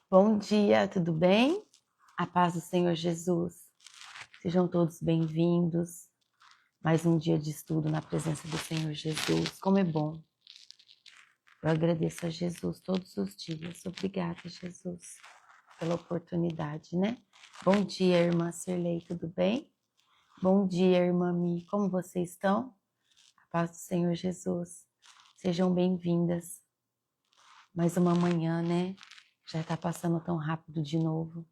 Bom dia, tudo bem? A paz do Senhor Jesus. Sejam todos bem-vindos. Mais um dia de estudo na presença do Senhor Jesus. Como é bom. Eu agradeço a Jesus todos os dias. Obrigada, Jesus, pela oportunidade, né? Bom dia, irmã Cirlei, tudo bem? Bom dia, irmã Mi, como vocês estão? A paz do Senhor Jesus. Sejam bem-vindas. Mais uma manhã, né? Já tá passando tão rápido de novo.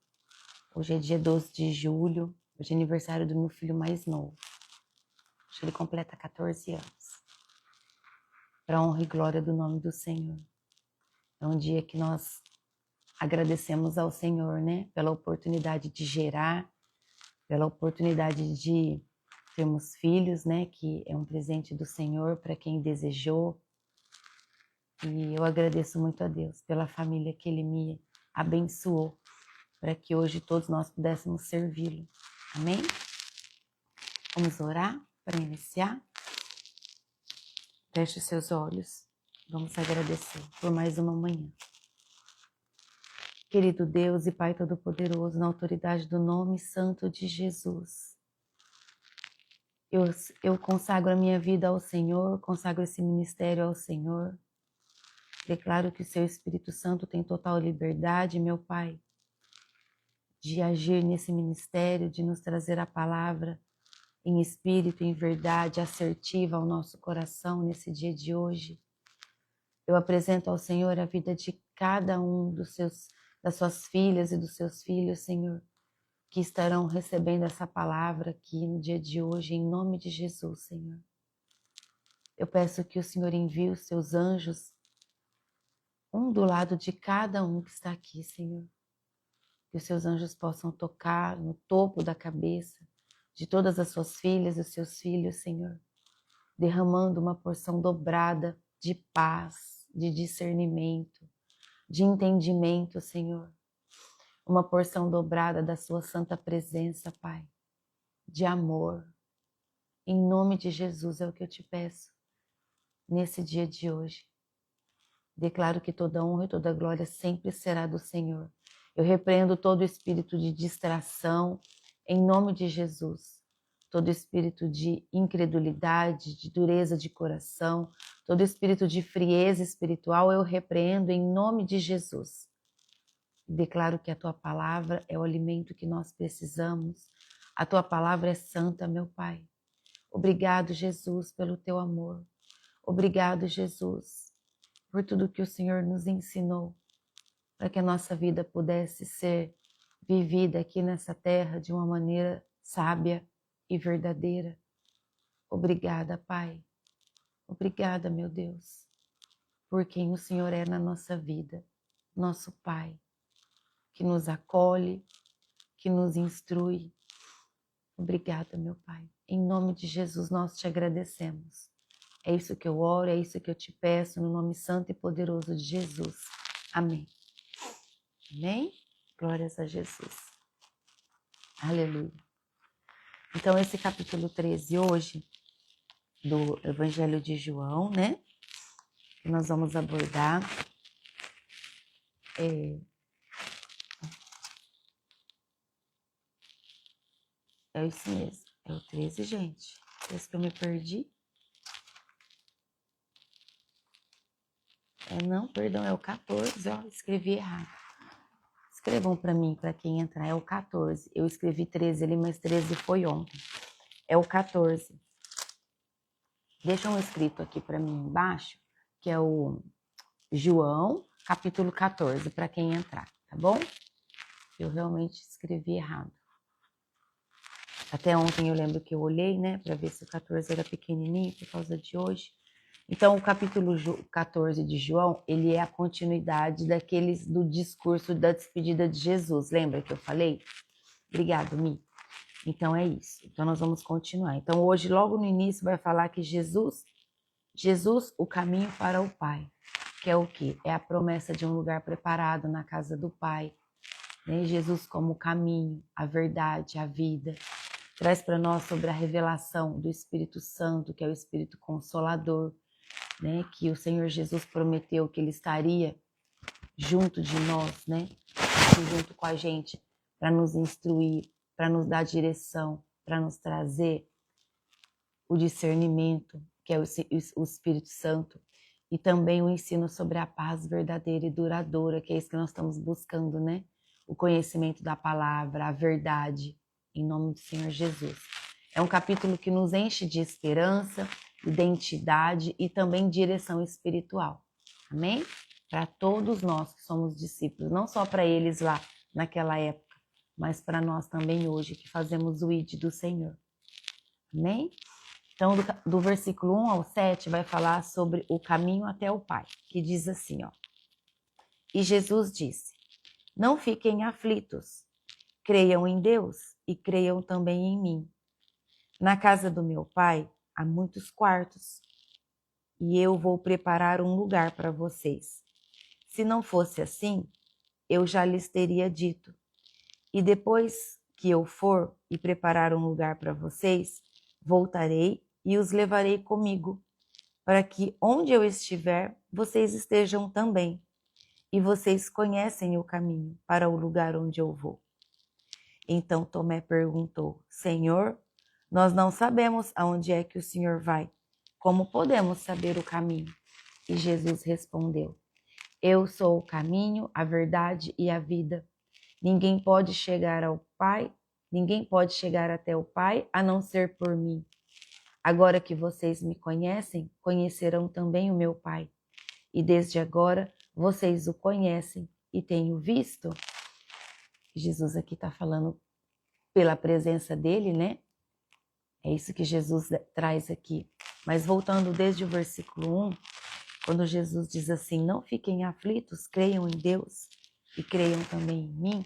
Hoje é dia 12 de julho, hoje é aniversário do meu filho mais novo. Hoje ele completa 14 anos. Para honra e glória do nome do Senhor. É um dia que nós agradecemos ao Senhor, né? Pela oportunidade de gerar, pela oportunidade de termos filhos, né? Que é um presente do Senhor para quem desejou. E eu agradeço muito a Deus pela família que Ele me abençoou, para que hoje todos nós pudéssemos servi-lo. Amém? Vamos orar para iniciar? Feche os seus olhos. Vamos agradecer por mais uma manhã. Querido Deus e Pai Todo-Poderoso, na autoridade do nome santo de Jesus, eu consagro a minha vida ao Senhor, consagro esse ministério ao Senhor. Declaro que o Seu Espírito Santo tem total liberdade, meu Pai, de agir nesse ministério, de nos trazer a palavra em espírito, em verdade, assertiva ao nosso coração nesse dia de hoje. Eu apresento ao Senhor a vida de cada um das suas filhas e dos seus filhos, Senhor, que estarão recebendo essa palavra aqui no dia de hoje, em nome de Jesus, Senhor. Eu peço que o Senhor envie os seus anjos, um do lado de cada um que está aqui, Senhor. Que os seus anjos possam tocar no topo da cabeça de todas as suas filhas e os seus filhos, Senhor, derramando uma porção dobrada de paz, de discernimento, de entendimento, Senhor. Uma porção dobrada da sua santa presença, Pai, de amor. Em nome de Jesus é o que eu te peço nesse dia de hoje. Declaro que toda honra e toda glória sempre será do Senhor. Eu repreendo todo espírito de distração, em nome de Jesus. Todo espírito de incredulidade, de dureza de coração, todo espírito de frieza espiritual, eu repreendo em nome de Jesus. Declaro que a Tua palavra é o alimento que nós precisamos. A Tua palavra é santa, meu Pai. Obrigado, Jesus, pelo Teu amor. Obrigado, Jesus, por tudo que o Senhor nos ensinou, para que a nossa vida pudesse ser vivida aqui nessa terra de uma maneira sábia e verdadeira. Obrigada, Pai. Obrigada, meu Deus, por quem o Senhor é na nossa vida, nosso Pai, que nos acolhe, que nos instrui. Obrigada, meu Pai. Em nome de Jesus, nós te agradecemos. É isso que eu oro, é isso que eu te peço, no nome santo e poderoso de Jesus. Amém. Amém? Glórias a Jesus. Aleluia. Então, esse capítulo 13 hoje, do Evangelho de João, né? Que nós vamos abordar. É isso mesmo. É o 13, gente. Parece que eu me perdi. Não, perdão, é o 14, ó. Escrevi errado. Escrevam para mim, para quem entrar. É o 14. Eu escrevi 13 ali, mas 13 foi ontem. É o 14. Deixa um escrito aqui para mim embaixo, que é o João, capítulo 14, para quem entrar, tá bom? Eu realmente escrevi errado. Até ontem eu lembro que eu olhei, né, para ver se o 14 era pequenininho por causa de hoje. Então, o capítulo 14 de João, ele é a continuidade do discurso da despedida de Jesus. Lembra que eu falei? Obrigado, Mi. Então, é isso. Então, nós vamos continuar. Então, hoje, logo no início, vai falar que Jesus, o caminho para o Pai. Que é o quê? É a promessa de um lugar preparado na casa do Pai. Né? Jesus como o caminho, a verdade, a vida. Traz para nós sobre a revelação do Espírito Santo, que é o Espírito Consolador, né? Que o Senhor Jesus prometeu que Ele estaria junto de nós, né? aqui junto com a gente para nos instruir, para nos dar direção, para nos trazer o discernimento, que é o Espírito Santo, e também o ensino sobre a paz verdadeira e duradoura, que é isso que nós estamos buscando, né? O conhecimento da palavra, a verdade, em nome do Senhor Jesus. É um capítulo que nos enche de esperança, identidade e também direção espiritual. Amém? Para todos nós que somos discípulos, não só para eles lá naquela época, mas para nós também hoje que fazemos o ID do Senhor. Amém? Então, do versículo 1 ao 7 vai falar sobre o caminho até o Pai, que diz assim, ó. E Jesus disse: não fiquem aflitos, creiam em Deus e creiam também em mim. Na casa do meu Pai há muitos quartos, e eu vou preparar um lugar para vocês. Se não fosse assim, eu já lhes teria dito. E depois que eu for e preparar um lugar para vocês, voltarei e os levarei comigo, para que onde eu estiver, vocês estejam também. E vocês conhecem o caminho para o lugar onde eu vou. Então Tomé perguntou: Senhor, nós não sabemos aonde é que o Senhor vai. Como podemos saber o caminho? E Jesus respondeu: eu sou o caminho, a verdade e a vida. Ninguém pode chegar até o Pai a não ser por mim. Agora que vocês me conhecem, conhecerão também o meu Pai. E desde agora vocês o conhecem e têm o visto. Jesus aqui está falando pela presença dele, né? É isso que Jesus traz aqui. Mas voltando desde o versículo 1, quando Jesus diz assim, não fiquem aflitos, creiam em Deus e creiam também em mim,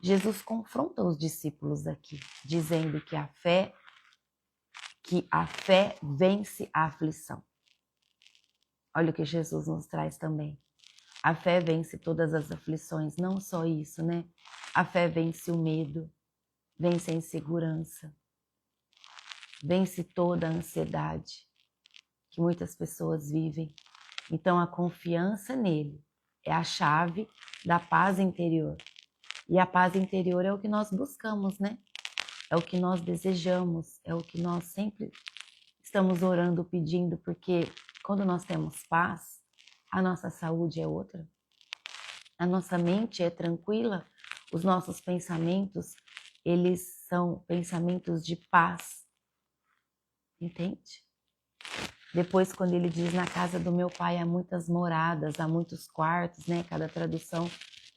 Jesus confronta os discípulos aqui, dizendo que a fé vence a aflição. Olha o que Jesus nos traz também. A fé vence todas as aflições, não só isso, né? A fé vence o medo, vence a insegurança, vence toda a ansiedade que muitas pessoas vivem. Então a confiança nele é a chave da paz interior. E a paz interior é o que nós buscamos, né? É o que nós desejamos, é o que nós sempre estamos orando, pedindo, porque quando nós temos paz, a nossa saúde é outra, a nossa mente é tranquila, os nossos pensamentos, eles são pensamentos de paz, entende? Depois, quando ele diz, na casa do meu pai há muitas moradas, há muitos quartos, né? Cada tradução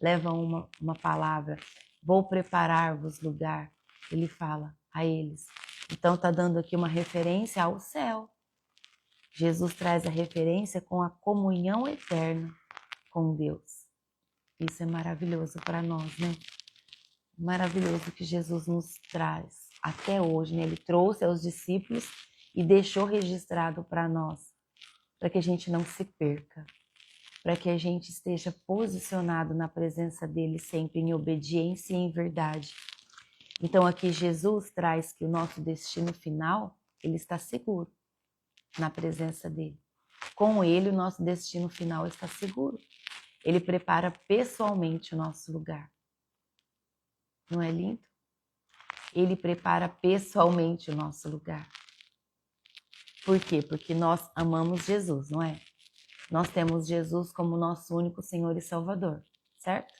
leva uma palavra. Vou preparar-vos lugar. Ele fala a eles. Então, está dando aqui uma referência ao céu. Jesus traz a referência com a comunhão eterna com Deus. Isso é maravilhoso para nós, né? Maravilhoso que Jesus nos traz até hoje, né? Ele trouxe aos discípulos e deixou registrado para nós, para que a gente não se perca, para que a gente esteja posicionado na presença dele sempre em obediência e em verdade. Então aqui Jesus traz que o nosso destino final, ele está seguro na presença dele. Com ele o nosso destino final está seguro. Ele prepara pessoalmente o nosso lugar. Não é lindo? Ele prepara pessoalmente o nosso lugar. Por quê? Porque nós amamos Jesus, não é? Nós temos Jesus como nosso único Senhor e Salvador, certo?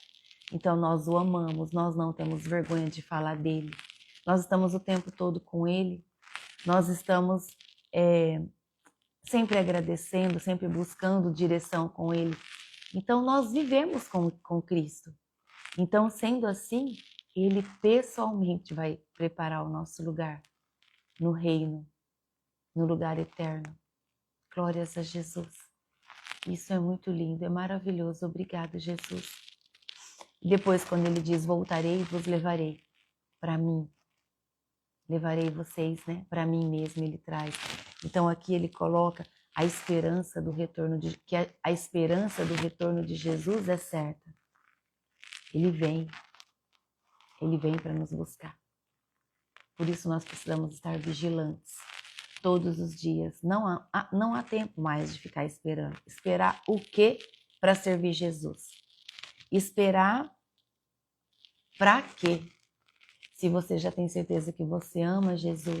Então nós o amamos, nós não temos vergonha de falar dele. Nós estamos o tempo todo com ele. Nós estamos sempre agradecendo, sempre buscando direção com ele. Então nós vivemos com Cristo. Então, sendo assim, ele pessoalmente vai preparar o nosso lugar no reino, no lugar eterno. Glórias a Jesus. Isso é muito lindo, é maravilhoso. Obrigada, Jesus. Depois, quando ele diz, voltarei e vos levarei para mim. Levarei vocês, né? Para mim mesmo, ele traz. Então, aqui ele coloca a esperança do retorno que a esperança do retorno de Jesus é certa. Ele vem para nos buscar. Por isso nós precisamos estar vigilantes todos os dias. Não há tempo mais de ficar esperando. Esperar o quê? Para servir Jesus. Esperar Para quê? Se você já tem certeza que você ama Jesus,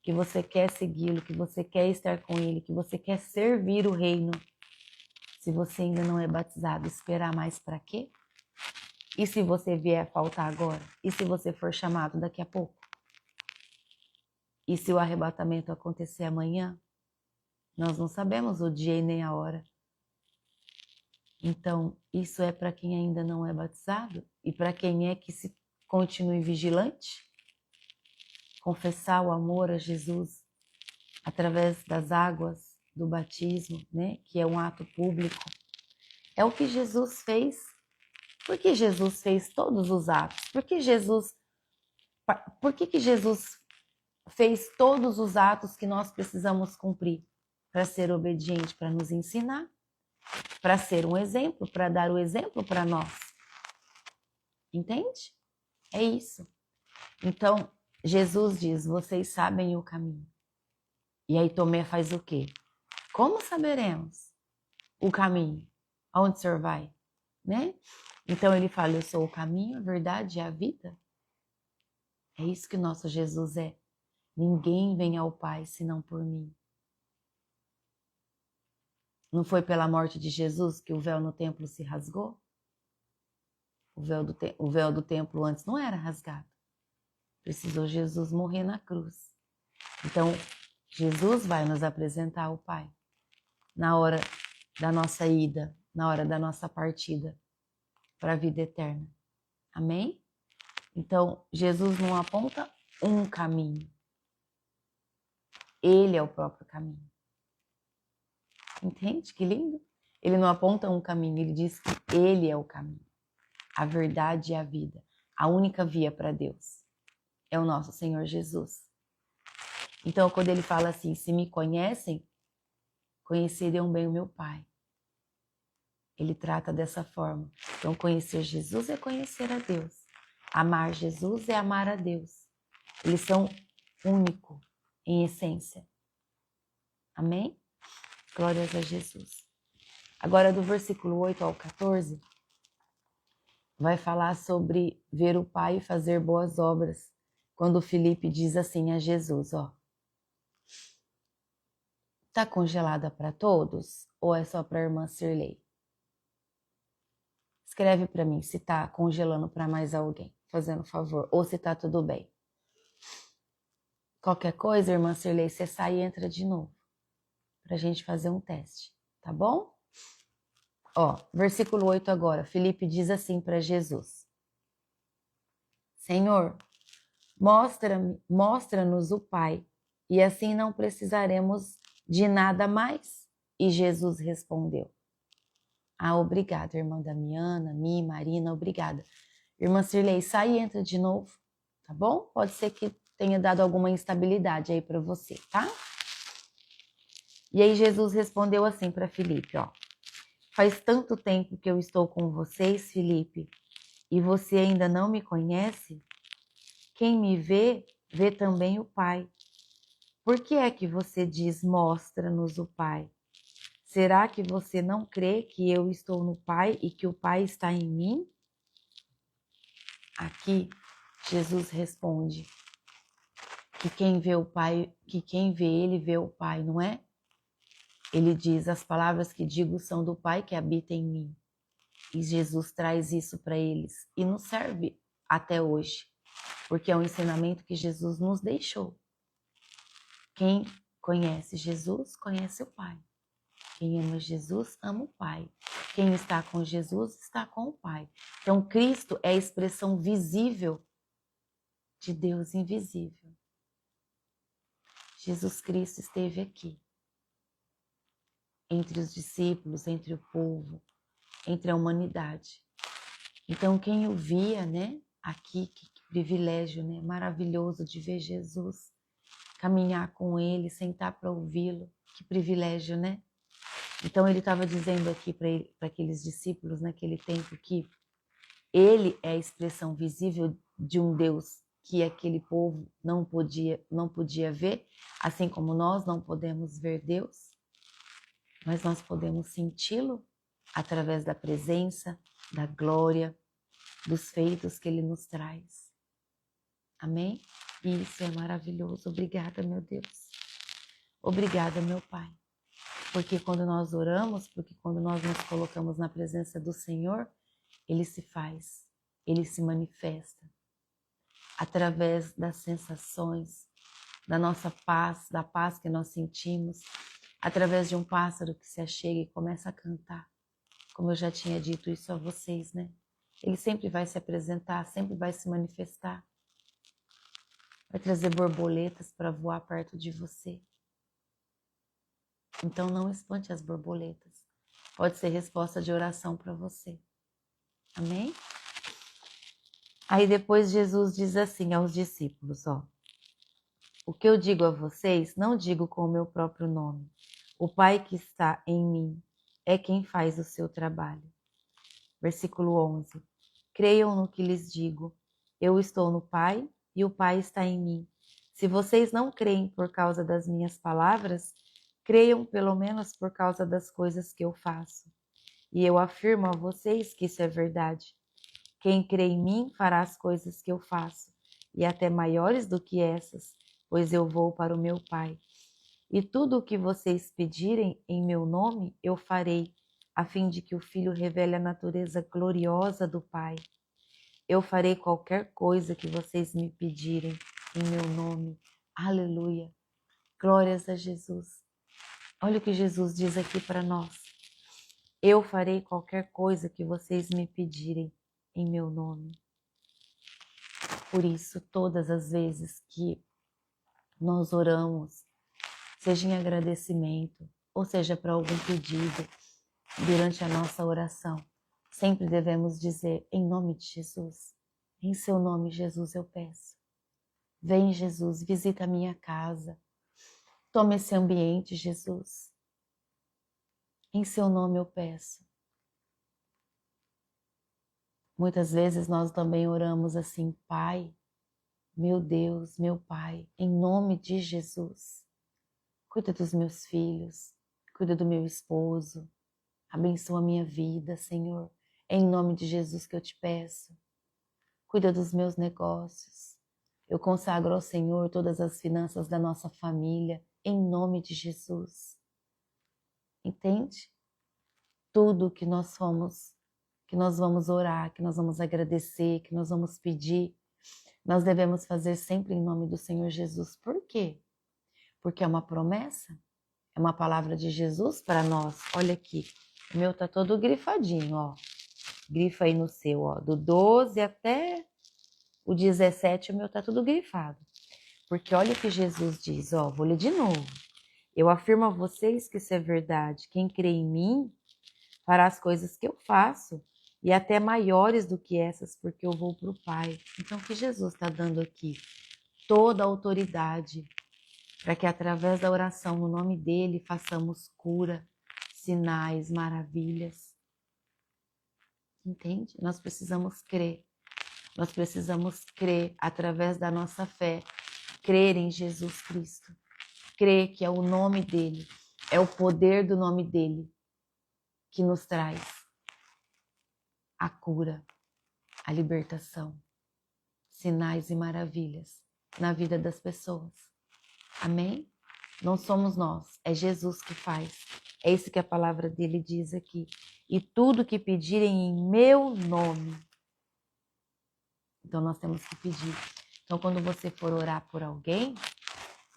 que você quer segui-lo, que você quer estar com ele, que você quer servir o reino, se você ainda não é batizado, esperar mais para quê? E se você vier a faltar agora? E se você for chamado daqui a pouco? E se o arrebatamento acontecer amanhã? Nós não sabemos o dia e nem a hora. Então, isso é para quem ainda não é batizado? E para quem é que se continue vigilante? Confessar o amor a Jesus através das águas do batismo, né? Que é um ato público. É o que Jesus fez. Por que Jesus fez todos os atos? Por que Jesus fez todos os atos que nós precisamos cumprir? Para ser obediente, para nos ensinar, para ser um exemplo, para dar o exemplo para nós. Entende? É isso. Então, Jesus diz, vocês sabem o caminho. E aí Tomé faz o quê? Como saberemos o caminho? Aonde o Senhor vai? Né? Então ele fala, eu sou o caminho, a verdade e a vida. É isso que nosso Jesus é. Ninguém vem ao Pai senão por mim. Não foi pela morte de Jesus que o véu no templo se rasgou? O véu do templo antes não era rasgado. Precisou Jesus morrer na cruz. Então, Jesus vai nos apresentar ao Pai na hora da nossa ida, na hora da nossa partida para a vida eterna. Amém? Então, Jesus não aponta um caminho. Ele é o próprio caminho. Entende? Que lindo. Ele não aponta um caminho, ele diz que ele é o caminho, a verdade e a vida. A única via para Deus é o nosso Senhor Jesus. Então, quando ele fala assim, se me conhecem, conhecerão bem o meu Pai. Ele trata dessa forma. Então, conhecer Jesus é conhecer a Deus. Amar Jesus é amar a Deus. Eles são únicos em essência. Amém? Glórias a Jesus. Agora, do versículo 8 ao 14, vai falar sobre ver o Pai fazer boas obras. Quando Filipe diz assim a Jesus, ó. Tá congelada para todos ou é só para a irmã Cirlei? Escreve para mim se tá congelando para mais alguém, fazendo favor, ou se tá tudo bem. Qualquer coisa, irmã Cirlei, você sai e entra de novo, pra gente fazer um teste, tá bom? Ó, versículo 8 agora, Filipe diz assim para Jesus. Senhor, mostra-nos o Pai, e assim não precisaremos de nada mais. E Jesus respondeu. Ah, obrigada, irmã Damiana, Marina, obrigada. Irmã Cirlei, sai e entra de novo, tá bom? Pode ser que tenha dado alguma instabilidade aí para você, tá? E aí Jesus respondeu assim para Filipe, ó. Faz tanto tempo que eu estou com vocês, Filipe, e você ainda não me conhece? Quem me vê, vê também o Pai. Por que é que você diz, mostra-nos o Pai? Será que você não crê que eu estou no Pai e que o Pai está em mim? Aqui, Jesus responde que quem vê o Pai, que quem vê ele vê o Pai, não é? Ele diz, as palavras que digo são do Pai que habita em mim. E Jesus traz isso para eles e nos serve até hoje, porque é um ensinamento que Jesus nos deixou. Quem conhece Jesus, conhece o Pai. Quem ama Jesus, ama o Pai. Quem está com Jesus, está com o Pai. Então, Cristo é a expressão visível de Deus invisível. Jesus Cristo esteve aqui, entre os discípulos, entre o povo, entre a humanidade. Então, quem o via, né, aqui, que privilégio, né, maravilhoso de ver Jesus, caminhar com ele, sentar para ouvi-lo, que privilégio, né? Então, ele estava dizendo aqui para aqueles discípulos naquele tempo que ele é a expressão visível de um Deus que aquele povo não podia ver, assim como nós não podemos ver Deus, mas nós podemos senti-lo através da presença, da glória, dos feitos que Ele nos traz. Amém? E isso é maravilhoso. Obrigada, meu Deus. Obrigada, meu Pai. Porque quando nós oramos, porque quando nós nos colocamos na presença do Senhor, Ele se faz, Ele se manifesta através das sensações, da nossa paz, da paz que nós sentimos, através de um pássaro que se achega e começa a cantar. Como eu já tinha dito isso a vocês, né? Ele sempre vai se apresentar, sempre vai se manifestar. Vai trazer borboletas para voar perto de você. Então não espante as borboletas. Pode ser resposta de oração para você. Amém? Aí depois Jesus diz assim aos discípulos, ó. O que eu digo a vocês, não digo com o meu próprio nome. O Pai que está em mim é quem faz o seu trabalho. Versículo 11. Creiam no que lhes digo. Eu estou no Pai e o Pai está em mim. Se vocês não creem por causa das minhas palavras, creiam pelo menos por causa das coisas que eu faço. E eu afirmo a vocês que isso é verdade. Quem crê em mim fará as coisas que eu faço, e até maiores do que essas, pois eu vou para o meu Pai. E tudo o que vocês pedirem em meu nome, eu farei, a fim de que o Filho revele a natureza gloriosa do Pai. Eu farei qualquer coisa que vocês me pedirem em meu nome. Aleluia. Glórias a Jesus. Olha o que Jesus diz aqui para nós. Eu farei qualquer coisa que vocês me pedirem em meu nome. Por isso, todas as vezes que nós oramos, seja em agradecimento, ou seja para algum pedido, durante a nossa oração, sempre devemos dizer, em nome de Jesus, em seu nome, Jesus, eu peço. Vem, Jesus, visita a minha casa. Toma esse ambiente, Jesus. Em seu nome eu peço. Muitas vezes nós também oramos assim, Pai, meu Deus, meu Pai, em nome de Jesus, cuida dos meus filhos, cuida do meu esposo, abençoa a minha vida, Senhor, em nome de Jesus que eu te peço. Cuida dos meus negócios. Eu consagro ao Senhor todas as finanças da nossa família, em nome de Jesus. Entende? Tudo que nós vamos orar, que nós vamos agradecer, que nós vamos pedir, nós devemos fazer sempre em nome do Senhor Jesus. Por quê? Porque é uma promessa, é uma palavra de Jesus para nós. Olha aqui, o meu tá todo grifadinho, ó. Grifa aí no seu, ó, do 12 até o 17, o meu tá tudo grifado. Porque olha o que Jesus diz, ó, vou ler de novo. Eu afirmo a vocês que isso é verdade. Quem crê em mim fará as coisas que eu faço e até maiores do que essas, porque eu vou para o Pai. Então, o que Jesus está dando aqui? Toda a autoridade para que através da oração no nome dele façamos cura, sinais, maravilhas. Entende? Nós precisamos crer. Nós precisamos crer através da nossa fé. Crer em Jesus Cristo. Crer que é o nome dele, é o poder do nome dele que nos traz a cura, a libertação, sinais e maravilhas na vida das pessoas. Amém? Não somos nós, é Jesus que faz. É isso que a palavra dele diz aqui. E tudo que pedirem em meu nome. Então nós temos que pedir. Então quando você for orar por alguém,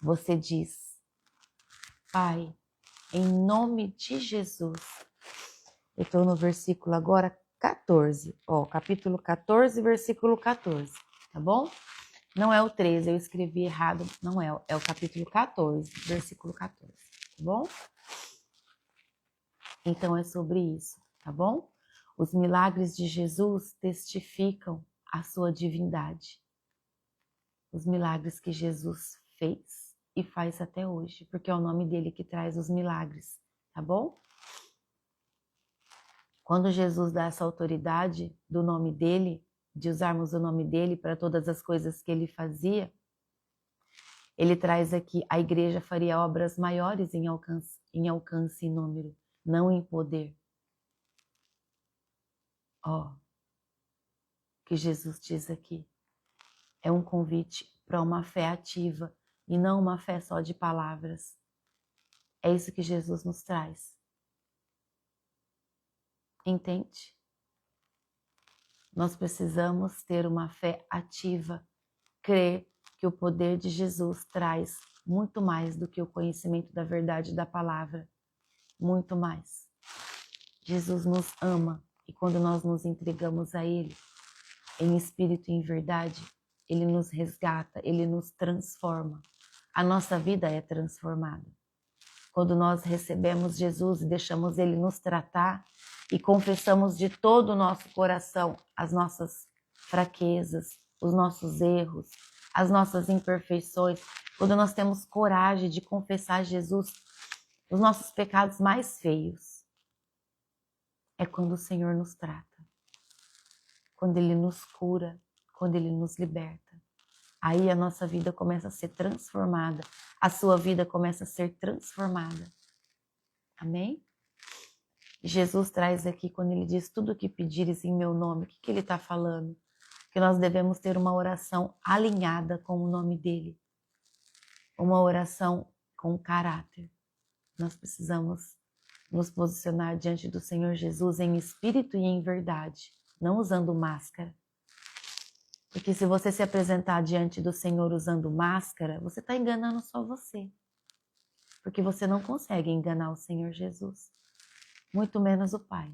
você diz, Pai, em nome de Jesus. Eu estou no versículo agora 14, ó, capítulo 14, versículo 14, tá bom? Não é o 13, eu escrevi errado, não é, é o capítulo 14, versículo 14, tá bom? Então é sobre isso, tá bom? Os milagres de Jesus testificam a sua divindade. Os milagres que Jesus fez e faz até hoje, porque é o nome dele que traz os milagres, tá bom? Quando Jesus dá essa autoridade do nome dele, de usarmos o nome dele para todas as coisas que ele fazia, ele traz aqui, a igreja faria obras maiores em alcance e número, não em poder. Ó, que Jesus diz aqui. É um convite para uma fé ativa e não uma fé só de palavras. É isso que Jesus nos traz. Entende? Nós precisamos ter uma fé ativa, crer que o poder de Jesus traz muito mais do que o conhecimento da verdade da palavra. Muito mais. Jesus nos ama e quando nós nos entregamos a Ele, em espírito e em verdade, Ele nos resgata, Ele nos transforma. A nossa vida é transformada. Quando nós recebemos Jesus e deixamos Ele nos tratar e confessamos de todo o nosso coração as nossas fraquezas, os nossos erros, as nossas imperfeições, quando nós temos coragem de confessar a Jesus os nossos pecados mais feios, é quando o Senhor nos trata, quando Ele nos cura, quando Ele nos liberta. Aí a nossa vida começa a ser transformada, a sua vida começa a ser transformada. Amém? Jesus traz aqui, quando Ele diz tudo o que pedires em meu nome, o que Ele está falando? Que nós devemos ter uma oração alinhada com o nome dEle, uma oração com caráter. Nós precisamos nos posicionar diante do Senhor Jesus em espírito e em verdade, não usando máscara. Porque se você se apresentar diante do Senhor usando máscara, você está enganando só você. Porque você não consegue enganar o Senhor Jesus, muito menos o Pai.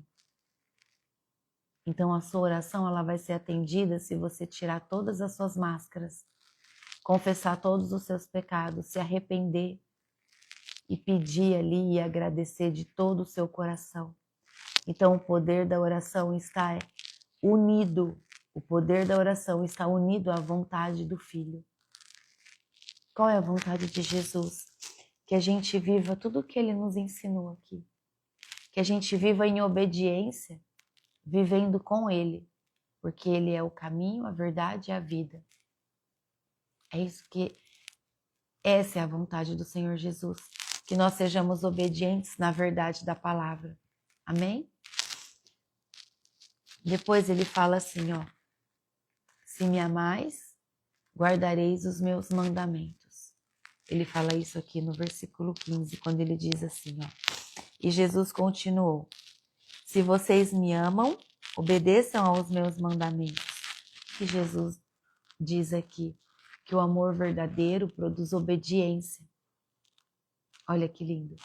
Então a sua oração ela vai ser atendida se você tirar todas as suas máscaras, confessar todos os seus pecados, se arrepender e pedir ali e agradecer de todo o seu coração. Então o poder da oração está unido. O poder da oração está unido à vontade do Filho. Qual é a vontade de Jesus? Que a gente viva tudo o que Ele nos ensinou aqui. Que a gente viva em obediência, vivendo com Ele. Porque Ele é o caminho, a verdade e a vida. É isso que... Essa é a vontade do Senhor Jesus. Que nós sejamos obedientes na verdade da palavra. Amém? Depois Ele fala assim, ó. Se me amais, guardareis os meus mandamentos. Ele fala isso aqui no versículo 15, quando ele diz assim, ó. E Jesus continuou. Se vocês me amam, obedeçam aos meus mandamentos. E Jesus diz aqui que o amor verdadeiro produz obediência. Olha que lindo.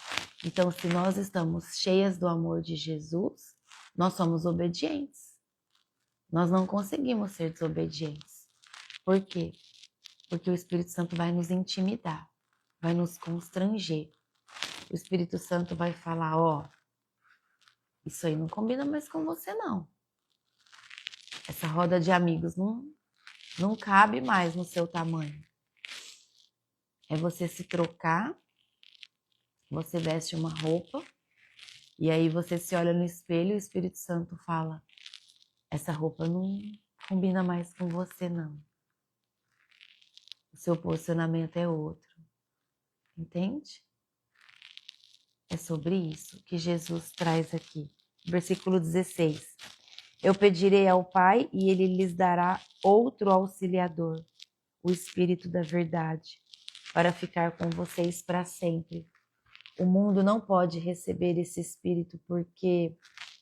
Então, se nós estamos cheias do amor de Jesus, nós somos obedientes. Nós não conseguimos ser desobedientes. Por quê? Porque o Espírito Santo vai nos intimidar, vai nos constranger. O Espírito Santo vai falar, ó, isso aí não combina mais com você não. Essa roda de amigos não cabe mais no seu tamanho. É você se trocar, você veste uma roupa, e aí você se olha no espelho e o Espírito Santo fala, essa roupa não combina mais com você não. O seu posicionamento é outro. Entende? É sobre isso que Jesus traz aqui. Versículo 16. Eu pedirei ao Pai e Ele lhes dará outro auxiliador, o Espírito da verdade, para ficar com vocês para sempre. O mundo não pode receber esse Espírito porque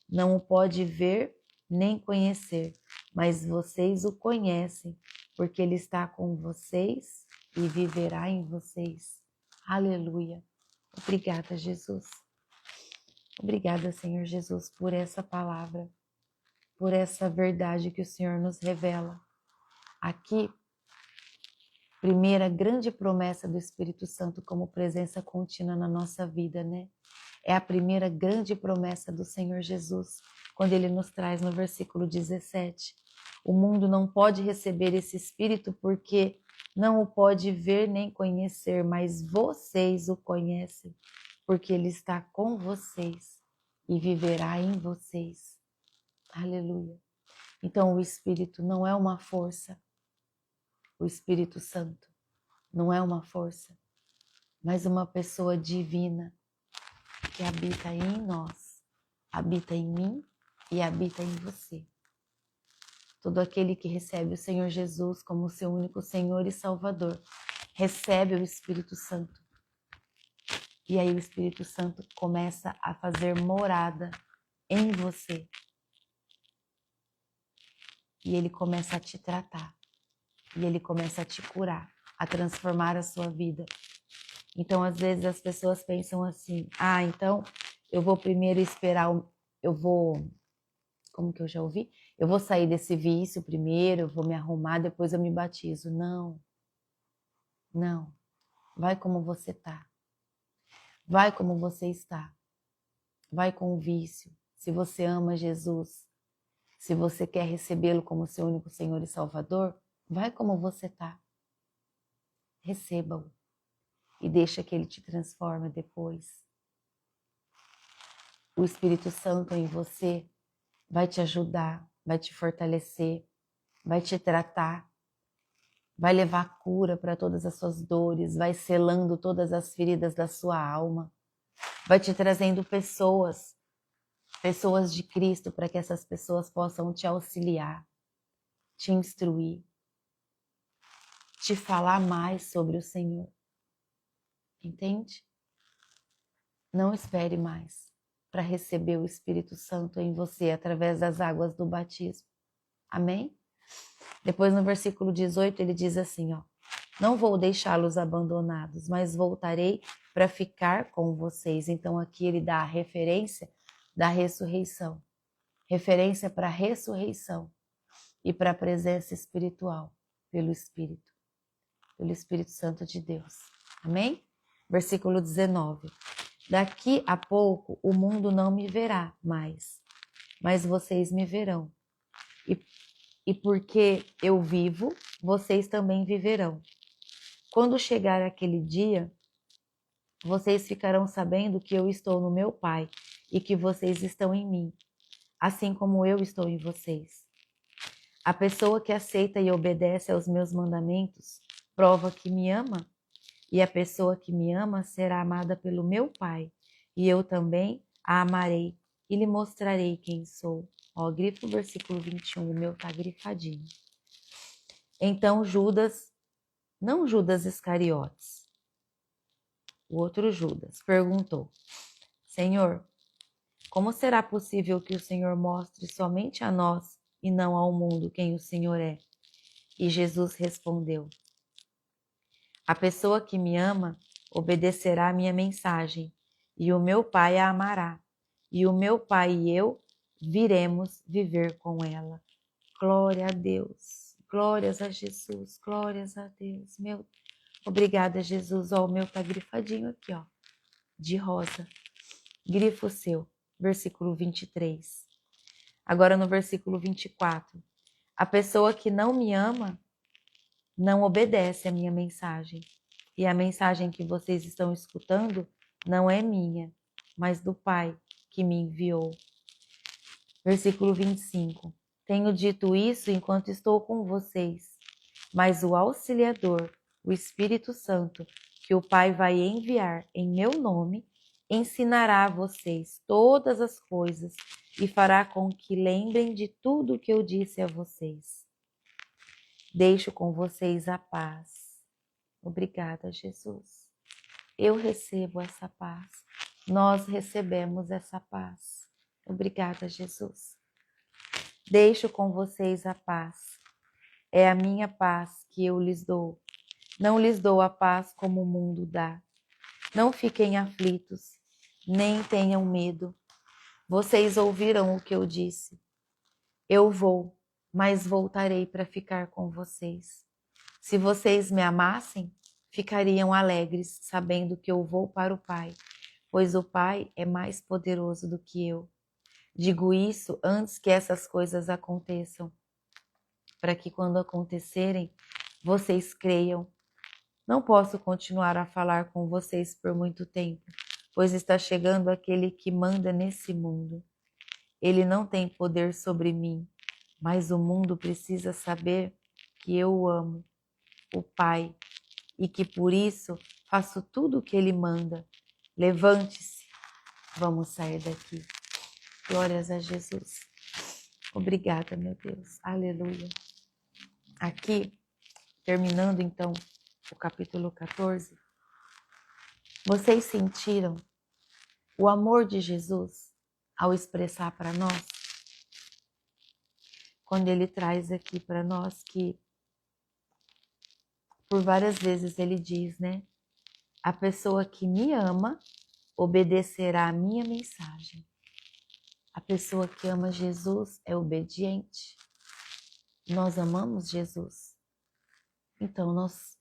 não o pode ver nem conhecer, mas vocês o conhecem, porque Ele está com vocês e viverá em vocês. Aleluia. Obrigada, Jesus. Obrigada, Senhor Jesus, por essa palavra, por essa verdade que o Senhor nos revela. Aqui, primeira grande promessa do Espírito Santo como presença contínua na nossa vida, né? É a primeira grande promessa do Senhor Jesus, quando Ele nos traz no versículo 17. O mundo não pode receber esse Espírito porque não o pode ver nem conhecer, mas vocês o conhecem, porque Ele está com vocês e viverá em vocês. Aleluia. Então o Espírito não é uma força, o Espírito Santo não é uma força, mas uma pessoa divina que habita em nós, habita em mim e habita em você. Todo aquele que recebe o Senhor Jesus como seu único Senhor e Salvador, recebe o Espírito Santo. E aí o Espírito Santo começa a fazer morada em você. E ele começa a te tratar. E ele começa a te curar, a transformar a sua vida. Então, às vezes as pessoas pensam assim, então eu vou primeiro esperar, como que eu já ouvi? Eu vou sair desse vício primeiro, eu vou me arrumar, depois eu me batizo. Não. Vai como você tá. Vai como você está. Vai com o vício. Se você ama Jesus, se você quer recebê-lo como seu único Senhor e Salvador, vai como você tá. Receba-o. E deixa que ele te transforme depois. O Espírito Santo em você vai te ajudar, vai te fortalecer, vai te tratar, vai levar cura para todas as suas dores, vai selando todas as feridas da sua alma, vai te trazendo pessoas de Cristo, para que essas pessoas possam te auxiliar, te instruir, te falar mais sobre o Senhor. Entende? Não espere mais para receber o Espírito Santo em você através das águas do batismo. Amém? Depois no versículo 18 ele diz assim, não vou deixá-los abandonados, mas voltarei para ficar com vocês. Então aqui ele dá a referência da ressurreição. Referência para a ressurreição e para a presença espiritual pelo Espírito Santo de Deus. Amém? Versículo 19. Daqui a pouco o mundo não me verá mais, mas vocês me verão. E porque eu vivo, vocês também viverão. Quando chegar aquele dia, vocês ficarão sabendo que eu estou no meu Pai e que vocês estão em mim, assim como eu estou em vocês. A pessoa que aceita e obedece aos meus mandamentos prova que me ama, e a pessoa que me ama será amada pelo meu Pai, e eu também a amarei e lhe mostrarei quem sou. Grifa o versículo 21, o meu tá grifadinho. Então Judas, não Judas Iscariotes, o outro Judas, perguntou, Senhor, como será possível que o Senhor mostre somente a nós e não ao mundo quem o Senhor é? E Jesus respondeu, a pessoa que me ama obedecerá à minha mensagem, e o meu Pai a amará, e o meu Pai e eu viremos viver com ela. Glória a Deus, glórias a Jesus, glórias a Deus. Obrigada, Jesus. O meu tá grifadinho aqui, de rosa. Grifo seu, versículo 23. Agora no versículo 24. A pessoa que não me ama não obedece à minha mensagem. E a mensagem que vocês estão escutando não é minha, mas do Pai que me enviou. Versículo 25. Tenho dito isso enquanto estou com vocês, mas o Auxiliador, o Espírito Santo, que o Pai vai enviar em meu nome, ensinará a vocês todas as coisas e fará com que lembrem de tudo o que eu disse a vocês. Deixo com vocês a paz. Obrigada, Jesus. Eu recebo essa paz. Nós recebemos essa paz. Obrigada, Jesus. Deixo com vocês a paz. É a minha paz que eu lhes dou. Não lhes dou a paz como o mundo dá. Não fiquem aflitos, nem tenham medo. Vocês ouviram o que eu disse. Eu vou, mas voltarei para ficar com vocês. Se vocês me amassem, ficariam alegres, sabendo que eu vou para o Pai, pois o Pai é mais poderoso do que eu. Digo isso antes que essas coisas aconteçam, para que quando acontecerem, vocês creiam. Não posso continuar a falar com vocês por muito tempo, pois está chegando aquele que manda nesse mundo. Ele não tem poder sobre mim, mas o mundo precisa saber que eu o amo, o Pai, e que por isso faço tudo o que Ele manda. Levante-se, vamos sair daqui. Glórias a Jesus. Obrigada, meu Deus. Aleluia. Aqui, terminando então o capítulo 14, vocês sentiram o amor de Jesus ao expressar para nós? Quando ele traz aqui para nós que, por várias vezes ele diz, né? A pessoa que me ama obedecerá a minha mensagem. A pessoa que ama Jesus é obediente. Nós amamos Jesus. Então nós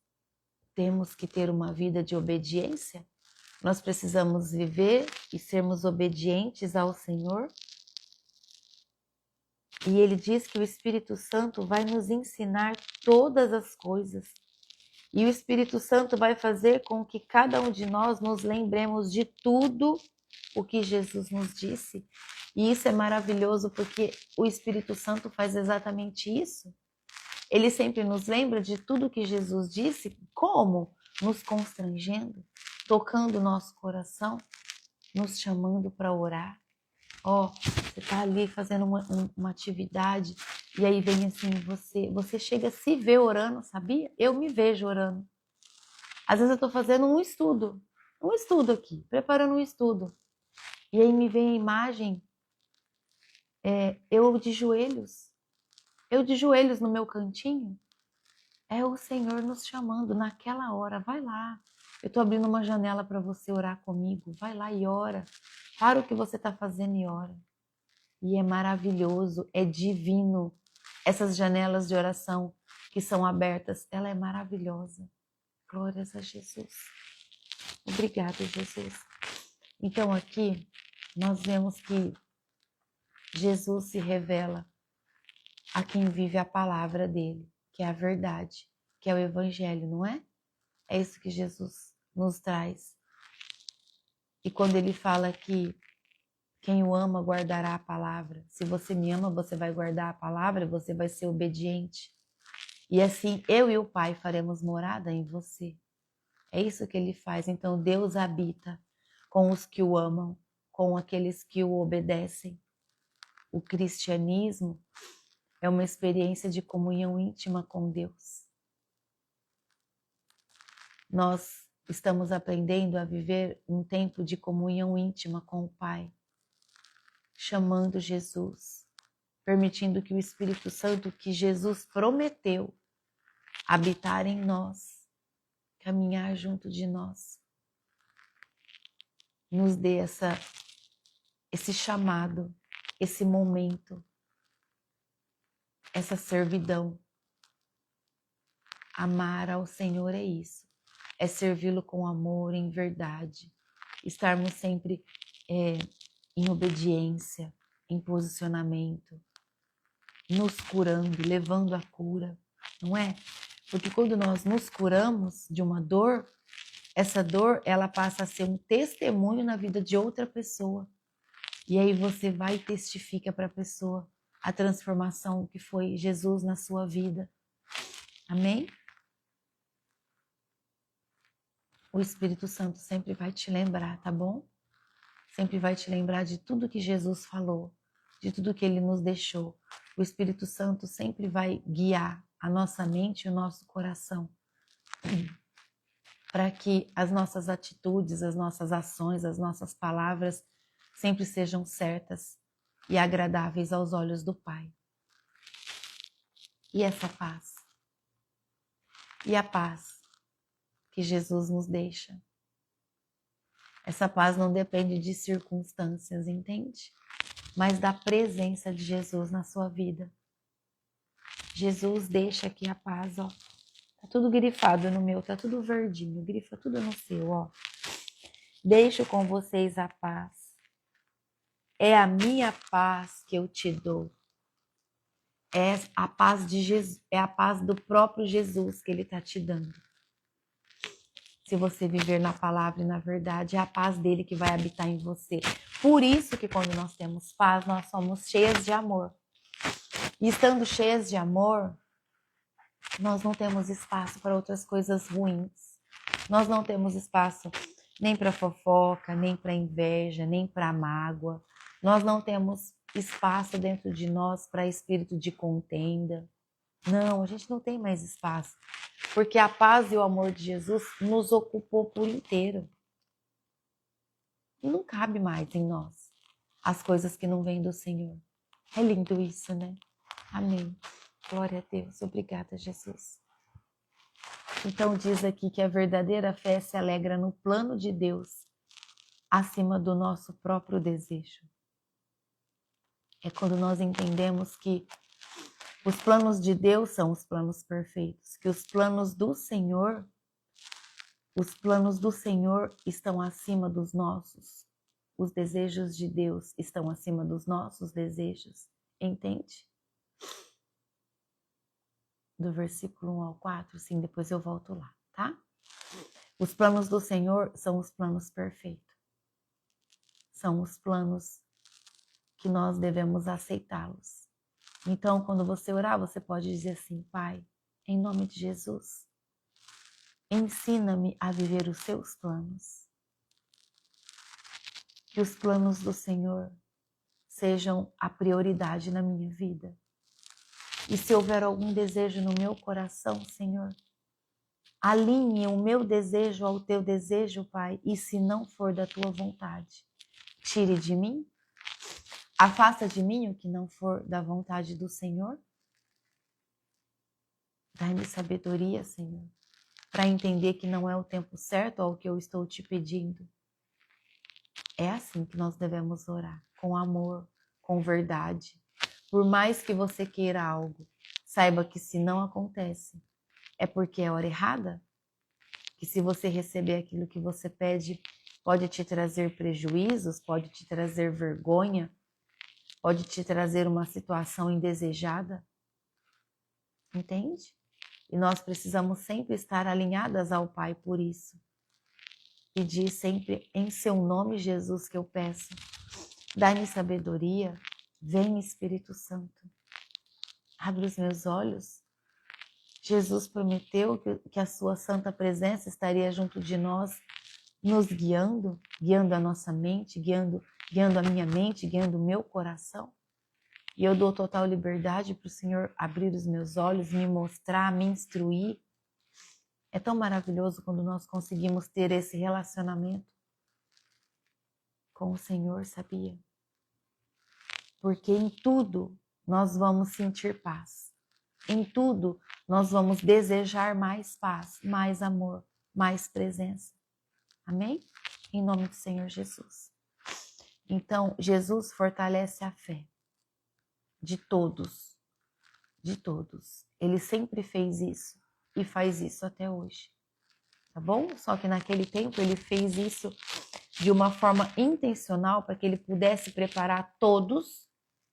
temos que ter uma vida de obediência. Nós precisamos viver e sermos obedientes ao Senhor. E ele diz que o Espírito Santo vai nos ensinar todas as coisas. E o Espírito Santo vai fazer com que cada um de nós nos lembremos de tudo o que Jesus nos disse. E isso é maravilhoso porque o Espírito Santo faz exatamente isso. Ele sempre nos lembra de tudo o que Jesus disse. Como? Nos constrangendo, tocando o nosso coração, nos chamando para orar. Você está ali fazendo uma atividade e aí vem assim, você chega a se ver orando, sabia? Eu me vejo orando. Às vezes eu estou fazendo um estudo aqui, preparando um estudo. E aí me vem a imagem, eu de joelhos no meu cantinho. É o Senhor nos chamando naquela hora, vai lá. Eu estou abrindo uma janela para você orar comigo, vai lá e ora. Para o que você está fazendo e ora. E é maravilhoso, é divino. Essas janelas de oração que são abertas, ela é maravilhosa. Glórias a Jesus. Obrigada, Jesus. Então aqui nós vemos que Jesus se revela a quem vive a palavra dele, que é a verdade, que é o evangelho, não é? É isso que Jesus nos traz. E quando ele fala que quem o ama guardará a palavra. Se você me ama, você vai guardar a palavra, você vai ser obediente. E assim, eu e o Pai faremos morada em você. É isso que ele faz. Então, Deus habita com os que o amam, com aqueles que o obedecem. O cristianismo é uma experiência de comunhão íntima com Deus. Nós estamos aprendendo a viver um tempo de comunhão íntima com o Pai, chamando Jesus, permitindo que o Espírito Santo, que Jesus prometeu, habitar em nós, caminhar junto de nós, nos dê esse chamado, esse momento, essa servidão. Amar ao Senhor é isso, é servi-lo com amor, em verdade, estarmos sempre em obediência, em posicionamento, nos curando, levando a cura, não é? Porque quando nós nos curamos de uma dor, essa dor ela passa a ser um testemunho na vida de outra pessoa. E aí você vai e testifica para a pessoa a transformação que foi Jesus na sua vida. Amém? O Espírito Santo sempre vai te lembrar, tá bom? Sempre vai te lembrar de tudo que Jesus falou, de tudo que ele nos deixou. O Espírito Santo sempre vai guiar a nossa mente e o nosso coração para que as nossas atitudes, as nossas ações, as nossas palavras sempre sejam certas e agradáveis aos olhos do Pai. E essa paz? E a paz que Jesus nos deixa? Essa paz não depende de circunstâncias, entende? Mas da presença de Jesus na sua vida. Jesus deixa aqui a paz, ó. Tá tudo grifado no meu, tá tudo verdinho, grifa tudo no seu, ó. Deixo com vocês a paz. É a minha paz que eu te dou. É a paz de Jesus, é a paz do próprio Jesus que ele tá te dando. Se você viver na palavra e na verdade, é a paz dele que vai habitar em você. Por isso que quando nós temos paz, nós somos cheias de amor. E estando cheias de amor, nós não temos espaço para outras coisas ruins. Nós não temos espaço nem para fofoca, nem para inveja, nem para mágoa. Nós não temos espaço dentro de nós para espírito de contenda. Não, a gente não tem mais espaço. Porque a paz e o amor de Jesus nos ocupou por inteiro. E não cabe mais em nós as coisas que não vêm do Senhor. É lindo isso, né? Amém. Glória a Deus. Obrigada, Jesus. Então diz aqui que a verdadeira fé se alegra no plano de Deus acima do nosso próprio desejo. É quando nós entendemos que os planos de Deus são os planos perfeitos, que os planos do Senhor estão acima dos nossos. Os desejos de Deus estão acima dos nossos desejos. Entende? Do versículo 1 ao 4, sim, depois eu volto lá, tá? Os planos do Senhor são os planos perfeitos. São os planos que nós devemos aceitá-los. Então, quando você orar, você pode dizer assim: Pai, em nome de Jesus, ensina-me a viver os seus planos. Que os planos do Senhor sejam a prioridade na minha vida. E se houver algum desejo no meu coração, Senhor, alinhe o meu desejo ao teu desejo, Pai. E se não for da tua vontade, tire de mim. Afasta de mim o que não for da vontade do Senhor. Dai-me sabedoria, Senhor, para entender que não é o tempo certo ao que eu estou te pedindo. É assim que nós devemos orar, com amor, com verdade. Por mais que você queira algo, saiba que se não acontece, é porque é hora errada. Que se você receber aquilo que você pede, pode te trazer prejuízos, pode te trazer vergonha, pode te trazer uma situação indesejada. Entende? E nós precisamos sempre estar alinhadas ao Pai por isso. Pedir sempre em seu nome, Jesus, que eu peço. Dai-me sabedoria. Vem, Espírito Santo. Abre os meus olhos. Jesus prometeu que a sua santa presença estaria junto de nós, nos guiando, guiando a nossa mente, guiando a minha mente, guiando o meu coração. E eu dou total liberdade para o Senhor abrir os meus olhos, me mostrar, me instruir. É tão maravilhoso quando nós conseguimos ter esse relacionamento com o Senhor, sabia? Porque em tudo nós vamos sentir paz. Em tudo nós vamos desejar mais paz, mais amor, mais presença. Amém? Em nome do Senhor Jesus. Então, Jesus fortalece a fé de todos. De todos. Ele sempre fez isso e faz isso até hoje. Tá bom? Só que naquele tempo ele fez isso de uma forma intencional para que ele pudesse preparar todos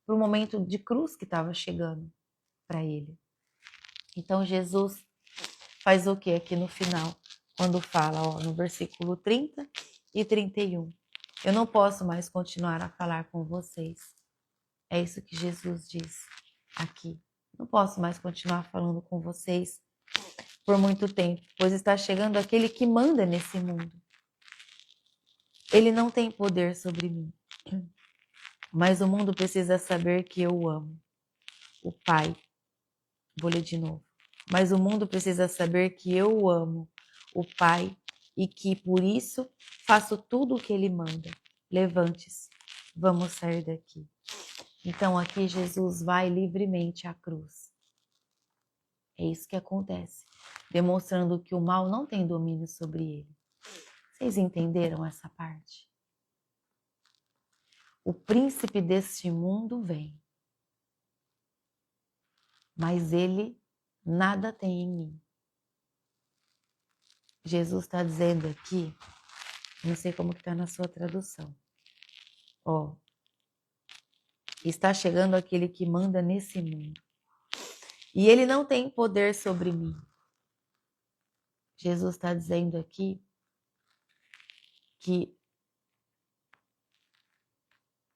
para o momento de cruz que estava chegando para ele. Então Jesus faz o que aqui no final? Quando fala, no versículo 30 e 31. Eu não posso mais continuar a falar com vocês. É isso que Jesus diz aqui. Não posso mais continuar falando com vocês por muito tempo, pois está chegando aquele que manda nesse mundo. Ele não tem poder sobre mim, mas o mundo precisa saber que eu o amo. O Pai, vou ler de novo. Mas o mundo precisa saber que eu o amo, o Pai, e que por isso faço tudo o que Ele manda. Levante-se, vamos sair daqui. Então aqui Jesus vai livremente à cruz. É isso que acontece, demonstrando que o mal não tem domínio sobre ele. Vocês entenderam essa parte? O príncipe deste mundo vem, mas ele nada tem em mim. Jesus está dizendo aqui, não sei como que está na sua tradução. Está chegando aquele que manda nesse mundo. E ele não tem poder sobre mim. Jesus está dizendo aqui que...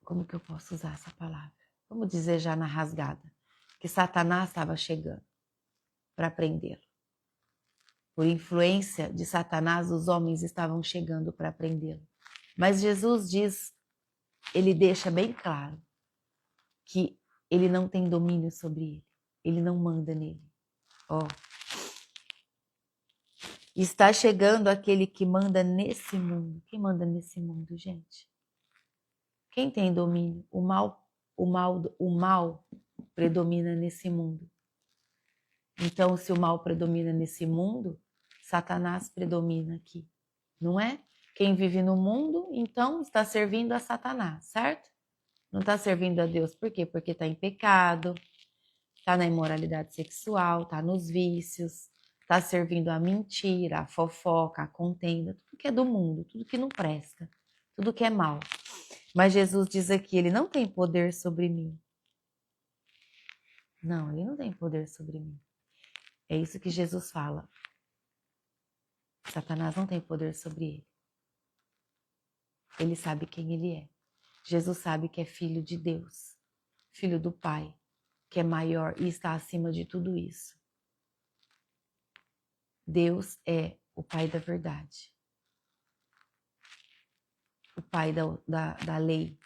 Como que eu posso usar essa palavra? Vamos dizer já na rasgada. Que Satanás estava chegando para prendê-lo. Por influência de Satanás, os homens estavam chegando para prendê-lo. Mas Jesus diz, ele deixa bem claro, que ele não tem domínio sobre ele. Ele não manda nele. Ó. Está chegando aquele que manda nesse mundo. Quem manda nesse mundo, gente? Quem tem domínio? O mal predomina nesse mundo. Então, se o mal predomina nesse mundo, Satanás predomina aqui, não é? Quem vive no mundo, então, está servindo a Satanás, certo? Não está servindo a Deus. Por quê? Porque está em pecado, está na imoralidade sexual, está nos vícios, está servindo a mentira, a fofoca, a contenda, tudo que é do mundo, tudo que não presta, tudo que é mal. Mas Jesus diz aqui, ele não tem poder sobre mim. Não, ele não tem poder sobre mim. É isso que Jesus fala. Satanás não tem poder sobre ele. Ele sabe quem ele é. Jesus sabe que é filho de Deus, filho do Pai, que é maior e está acima de tudo isso. Deus é o Pai da verdade. O Pai da lei,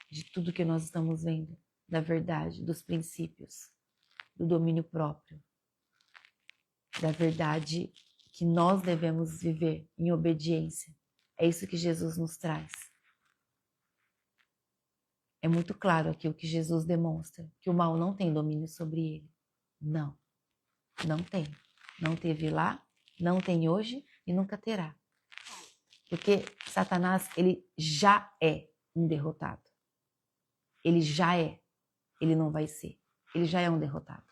de tudo que nós estamos vendo, da verdade, dos princípios, do domínio próprio, da verdade que nós devemos viver em obediência. É isso que Jesus nos traz. É muito claro aqui o que Jesus demonstra, que o mal não tem domínio sobre ele. Não, não tem. Não teve lá, não tem hoje e nunca terá. Porque Satanás, ele já é um derrotado. Ele já é, ele não vai ser. Ele já é um derrotado.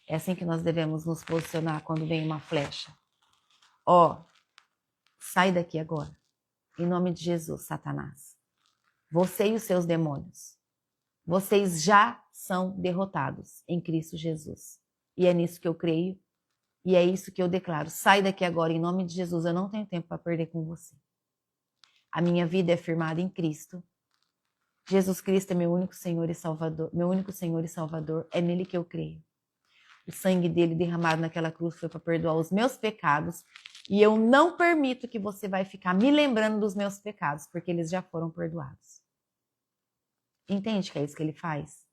É assim que nós devemos nos posicionar quando vem uma flecha. Ó, sai daqui agora. Em nome de Jesus, Satanás. Você e os seus demônios. Vocês já são derrotados em Cristo Jesus. E é nisso que eu creio. E é isso que eu declaro. Sai daqui agora, em nome de Jesus. Eu não tenho tempo para perder com você. A minha vida é firmada em Cristo. Jesus Cristo é meu único Senhor e Salvador. Meu único Senhor e Salvador. É nele que eu creio. O sangue dele derramado naquela cruz foi para perdoar os meus pecados. E eu não permito que você vai ficar me lembrando dos meus pecados, porque eles já foram perdoados. Entende que é isso que ele faz?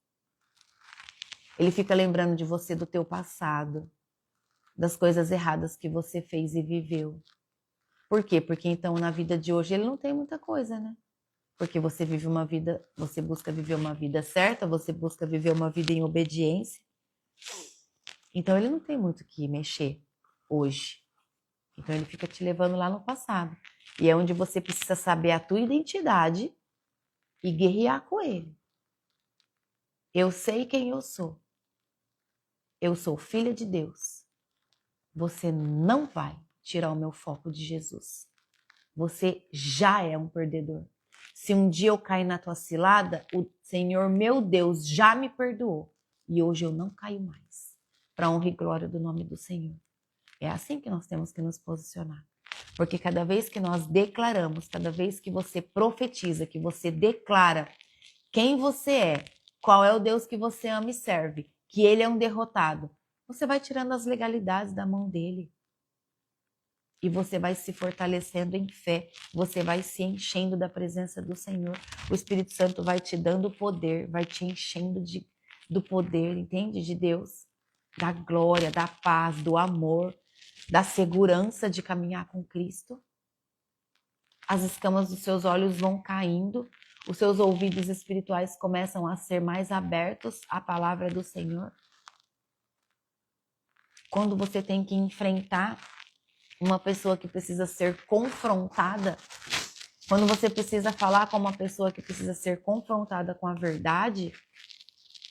Ele fica lembrando de você, do teu passado, das coisas erradas que você fez e viveu. Por quê? Porque então na vida de hoje ele não tem muita coisa, né? Porque você vive uma vida, você busca viver uma vida certa, você busca viver uma vida em obediência. Então ele não tem muito o que mexer hoje. Então ele fica te levando lá no passado. E é onde você precisa saber a tua identidade e guerrear com ele. Eu sei quem eu sou. Eu sou filha de Deus. Você não vai tirar o meu foco de Jesus. Você já é um perdedor. Se um dia eu cair na tua cilada, o Senhor, meu Deus, já me perdoou. E hoje eu não caio mais. Para honra e glória do nome do Senhor. É assim que nós temos que nos posicionar. Porque cada vez que nós declaramos, cada vez que você profetiza, que você declara quem você é, qual é o Deus que você ama e serve, que ele é um derrotado, você vai tirando as legalidades da mão dele. E você vai se fortalecendo em fé, você vai se enchendo da presença do Senhor. O Espírito Santo vai te dando poder, vai te enchendo do poder, entende? De Deus, da glória, da paz, do amor, da segurança de caminhar com Cristo. As escamas dos seus olhos vão caindo, os seus ouvidos espirituais começam a ser mais abertos à palavra do Senhor. Quando você tem que enfrentar uma pessoa que precisa ser confrontada, quando você precisa falar com uma pessoa que precisa ser confrontada com a verdade,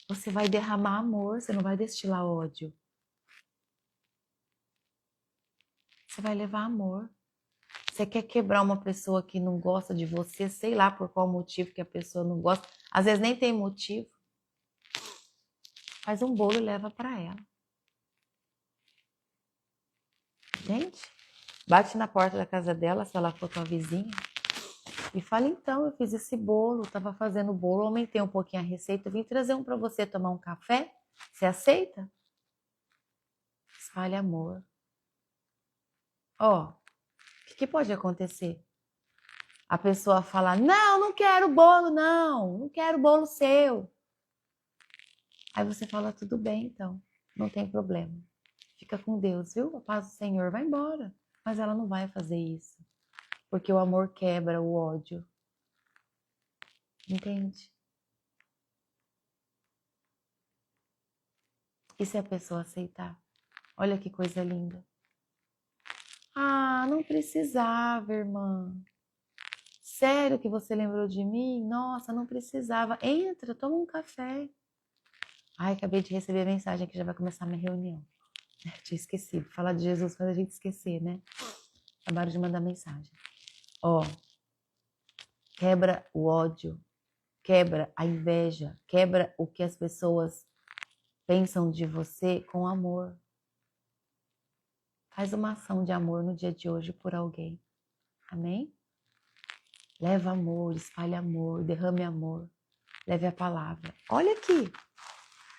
você vai derramar amor, você não vai destilar ódio. Você vai levar amor. Você quer quebrar uma pessoa que não gosta de você, sei lá por qual motivo que a pessoa não gosta. Às vezes nem tem motivo. Faz um bolo e leva para ela. Entende? Bate na porta da casa dela, se ela for tua vizinha. E fala, então, eu fiz esse bolo, estava fazendo bolo, aumentei um pouquinho a receita, vim trazer um para você tomar um café. Você aceita? Espalhe amor. Ó, o que pode acontecer? A pessoa fala, não quero bolo, não quero bolo seu. Aí você fala, tudo bem então, não tem problema. Fica com Deus, viu? A paz do Senhor vai embora. Mas ela não vai fazer isso. Porque o amor quebra o ódio. Entende? E se a pessoa aceitar? Olha que coisa linda. Ah, não precisava, irmã. Sério que você lembrou de mim? Nossa, não precisava. Entra, toma um café. Ai, acabei de receber a mensagem que já vai começar a minha reunião. Tinha esquecido. Falar de Jesus faz a gente esquecer, né? Acabaram de mandar mensagem. Ó, quebra o ódio, quebra a inveja, quebra o que as pessoas pensam de você com amor. Faz uma ação de amor no dia de hoje por alguém. Amém? Leva amor, espalhe amor, derrame amor. Leve a palavra. Olha aqui.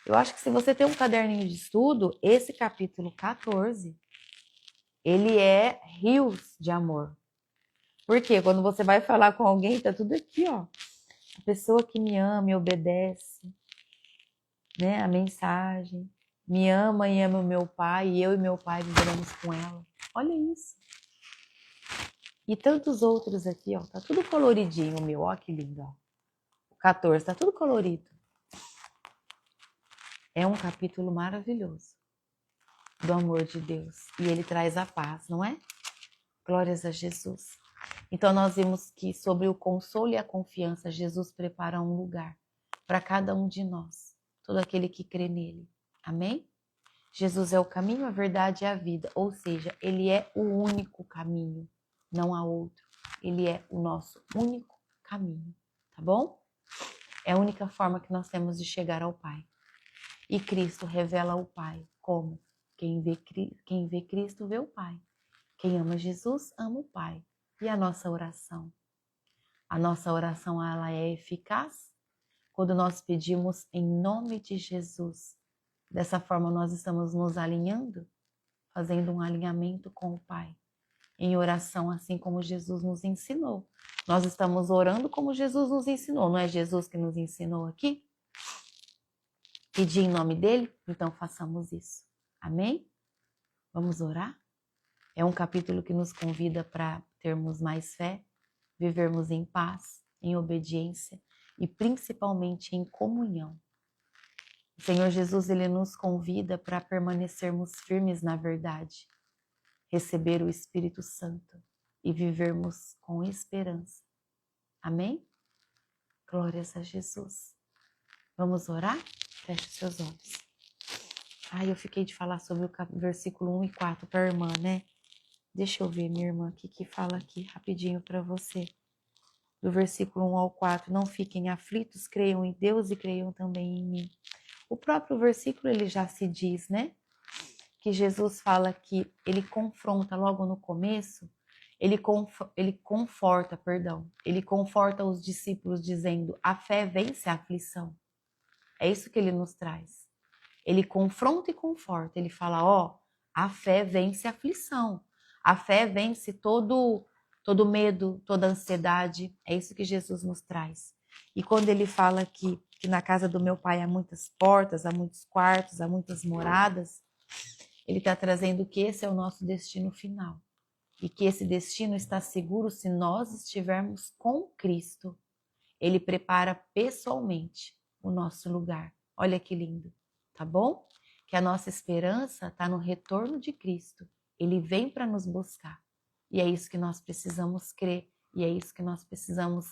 Eu acho que se você tem um caderninho de estudo, esse capítulo 14, ele é rios de amor. Porque quando você vai falar com alguém, tá tudo aqui, ó. A pessoa que me ama e obedece, né? A mensagem. Me ama e ama o meu pai, e eu e meu pai viveremos com ela. Olha isso. E tantos outros aqui, ó. Tá tudo coloridinho o meu, ó que lindo, ó. O 14, tá tudo colorido. É um capítulo maravilhoso do amor de Deus. E ele traz a paz, não é? Glórias a Jesus. Então nós vimos que sobre o consolo e a confiança, Jesus prepara um lugar para cada um de nós, todo aquele que crê nele. Amém? Jesus é o caminho, a verdade e a vida, ou seja, ele é o único caminho, não há outro. Ele é o nosso único caminho, tá bom? É a única forma que nós temos de chegar ao Pai. E Cristo revela o Pai como? Quem vê Cristo vê o Pai. Quem ama Jesus, ama o Pai. E a nossa oração? A nossa oração, ela é eficaz quando nós pedimos em nome de Jesus. Dessa forma, nós estamos nos alinhando, fazendo um alinhamento com o Pai. Em oração, assim como Jesus nos ensinou. Nós estamos orando como Jesus nos ensinou. Não é Jesus que nos ensinou aqui? Pedir em nome dele? Então façamos isso. Amém? Vamos orar? É um capítulo que nos convida para termos mais fé, vivermos em paz, em obediência e principalmente em comunhão. O Senhor Jesus, ele nos convida para permanecermos firmes na verdade, receber o Espírito Santo e vivermos com esperança. Amém? Glórias a Jesus. Vamos orar? Feche seus olhos. Eu fiquei de falar sobre o versículo 1 e 4 para a irmã, né? Deixa eu ver, minha irmã, o que fala aqui rapidinho para você. Do versículo 1 ao 4, não fiquem aflitos, creiam em Deus e creiam também em mim. O próprio versículo, ele já se diz, né? Que Jesus fala que ele confronta logo no começo, ele conforta os discípulos dizendo, a fé vence a aflição. É isso que ele nos traz. Ele confronta e conforta, ele fala, a fé vence a aflição. A fé vence todo medo, toda ansiedade. É isso que Jesus nos traz. E quando ele fala que na casa do meu pai há muitas portas, há muitos quartos, há muitas moradas, ele está trazendo que esse é o nosso destino final. E que esse destino está seguro se nós estivermos com Cristo. Ele prepara pessoalmente o nosso lugar. Olha que lindo, tá bom? Que a nossa esperança está no retorno de Cristo. Ele vem para nos buscar. E é isso que nós precisamos crer. E é isso que nós precisamos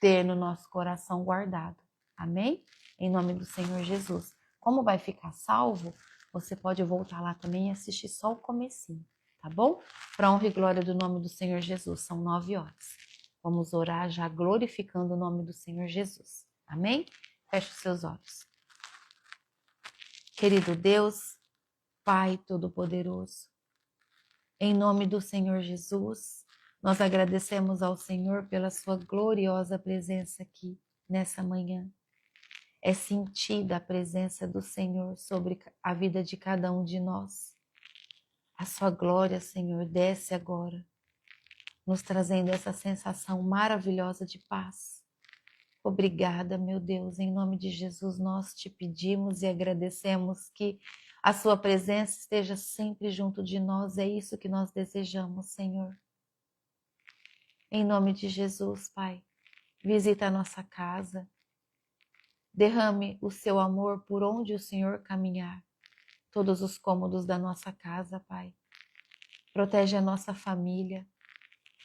ter no nosso coração guardado. Amém? Em nome do Senhor Jesus. Como vai ficar salvo, você pode voltar lá também e assistir só o comecinho, tá bom? Para honra e glória do nome do Senhor Jesus. São 9 horas. Vamos orar já glorificando o nome do Senhor Jesus. Amém? Feche os seus olhos. Querido Deus, Pai Todo-Poderoso, em nome do Senhor Jesus, nós agradecemos ao Senhor pela sua gloriosa presença aqui nessa manhã. É sentida a presença do Senhor sobre a vida de cada um de nós. A sua glória, Senhor, desce agora, nos trazendo essa sensação maravilhosa de paz. Obrigada, meu Deus, em nome de Jesus nós te pedimos e agradecemos que a sua presença esteja sempre junto de nós, é isso que nós desejamos, Senhor. Em nome de Jesus, Pai, visita a nossa casa, derrame o seu amor por onde o Senhor caminhar, todos os cômodos da nossa casa, Pai. Protege a nossa família,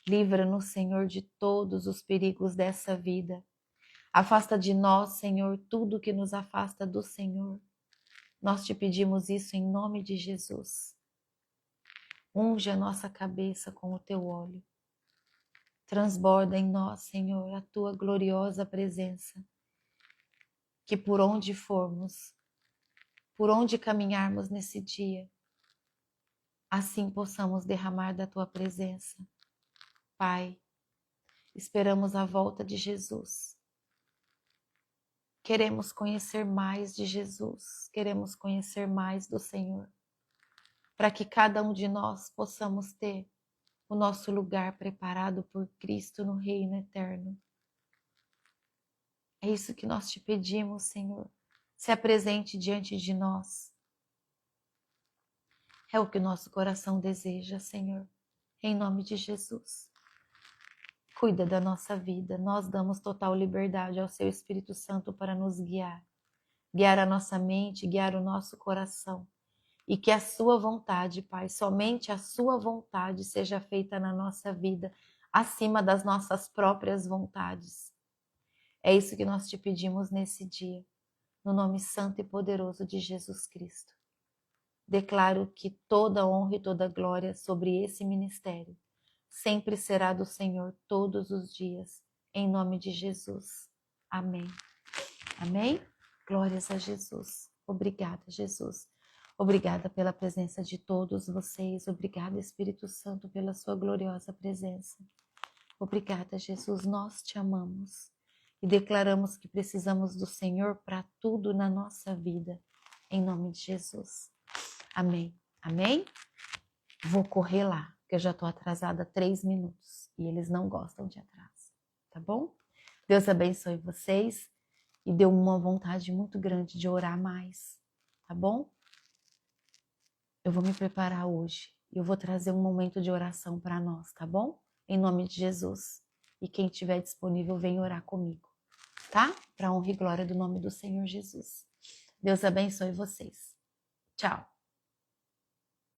livra-nos, Senhor, de todos os perigos dessa vida. Afasta de nós, Senhor, tudo que nos afasta do Senhor. Nós te pedimos isso em nome de Jesus. Unge a nossa cabeça com o teu óleo. Transborda em nós, Senhor, a tua gloriosa presença. Que por onde formos, por onde caminharmos nesse dia, assim possamos derramar da tua presença. Pai, esperamos a volta de Jesus. Queremos conhecer mais de Jesus, queremos conhecer mais do Senhor, para que cada um de nós possamos ter o nosso lugar preparado por Cristo no reino eterno. É isso que nós te pedimos, Senhor. Se apresente diante de nós. É o que nosso coração deseja, Senhor, em nome de Jesus. Cuida da nossa vida, nós damos total liberdade ao Seu Espírito Santo para nos guiar. Guiar a nossa mente, guiar o nosso coração. E que a sua vontade, Pai, somente a sua vontade seja feita na nossa vida, acima das nossas próprias vontades. É isso que nós te pedimos nesse dia, no nome santo e poderoso de Jesus Cristo. Declaro que toda honra e toda glória sobre esse ministério sempre será do Senhor todos os dias, em nome de Jesus. Amém. Amém? Glórias a Jesus. Obrigada, Jesus. Obrigada pela presença de todos vocês. Obrigada, Espírito Santo, pela sua gloriosa presença. Obrigada, Jesus. Nós te amamos e declaramos que precisamos do Senhor para tudo na nossa vida. Em nome de Jesus. Amém. Amém? Vou correr lá, porque eu já estou atrasada 3 minutos e eles não gostam de atraso. Tá bom? Deus abençoe vocês e deu uma vontade muito grande de orar mais. Tá bom? Eu vou me preparar hoje e eu vou trazer um momento de oração para nós, tá bom? Em nome de Jesus. E quem estiver disponível, vem orar comigo, tá? Para honra e glória do nome do Senhor Jesus. Deus abençoe vocês. Tchau.